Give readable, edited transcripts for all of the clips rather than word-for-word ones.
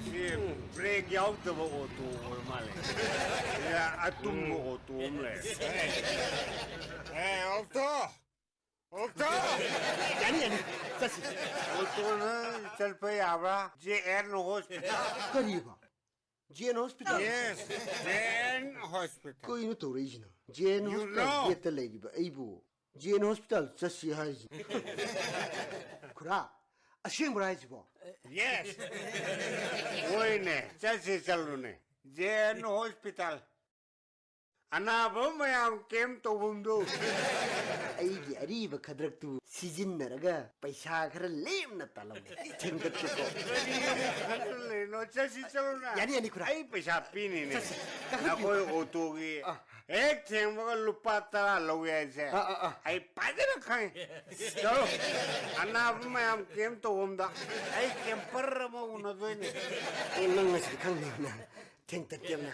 시 브레이크 아웃도 오토 얼마래 야 아툼 오토 omle 오토 yani sasi 오토는 셀프에 아브라 JN hospital kariba jn hospital yes JN hospital ko inu to region jn You hospital know. yeta leiba aibu jn hospital sasi haji kura ashing brai jibo yes 오이네 자세 살루네 JN hospital 아나보 마양 게임 또 봄도 aigi ariba khadrak tu season naraga paisa khara lemna talam thengkat ko 너 자세 살루나 yani kura आई पैसा पीनी ने ना कोई auto की एक टेम का लुपा तरा लोगे ऐसे आई पादे ना खाए चलो अन्ना अब मैं हम केम तो होंदा आई केम पर रमो उन्हें दो ने nang nasi khangni na thengkat kemna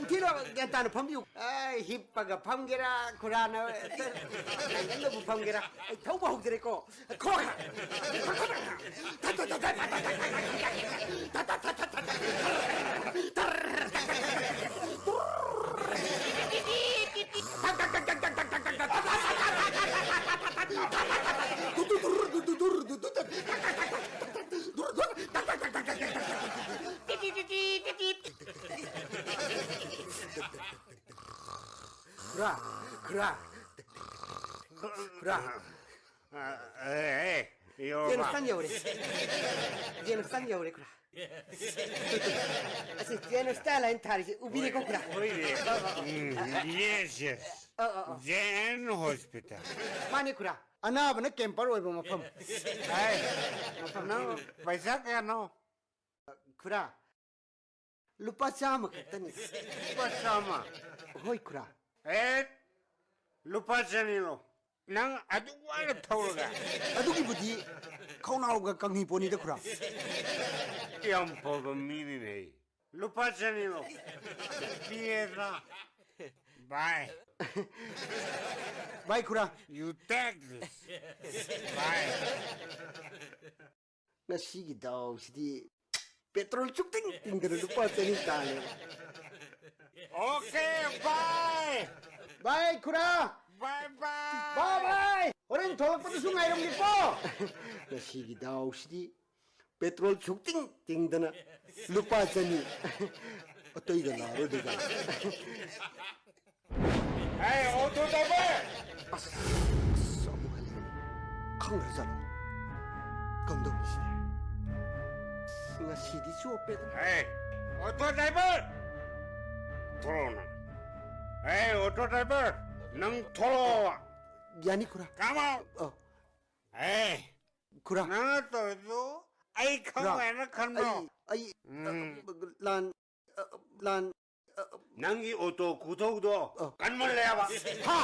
nthiro gatan phamyu ai hippaga phamgera kurana nanganda bu phamgera ai thauba hugdere ko kho kura 이거 Dia 봐 nak tanya boleh. Dia nak tanya boleh kura. Asyik dia nak style lain tadi. Ubi ni kau kura. yes yes JN hospital Mana kura? Anak apa nak camper boleh bermacam. आई ना पैसा क्या no Kura. Lupa sama kata ni. sama Hoi kura. lupa janilo nang adu wala tawga Aduh ibu di. Kau nak gak kang hiponi dah kura. yang pogo mini ne lupa janilo piedra bye Baik kura. you take this bye Nasi kita sidi. Petrol cuk ting ting dari lupa tadi tanya. okay bye Baik kura. bye bye Bye bye. Orang tolak pada sungai dong gitu. Nasi kita sidi. Petrol cuk ting ting dana. Lupa tadi. Atau ikan laro dega. hey auto driver Sabu kali ini. Kang Rizal. Kandung sini. Nasi di suapet. hey auto driver Tolong hey auto driver nang tolo Yani kura. come on Oh, hey kura. na to do ai không phải nó khăn đâu Ay, lan, lan, nangi ô tô cũ thâu đó cắn mất lẹ ba ha.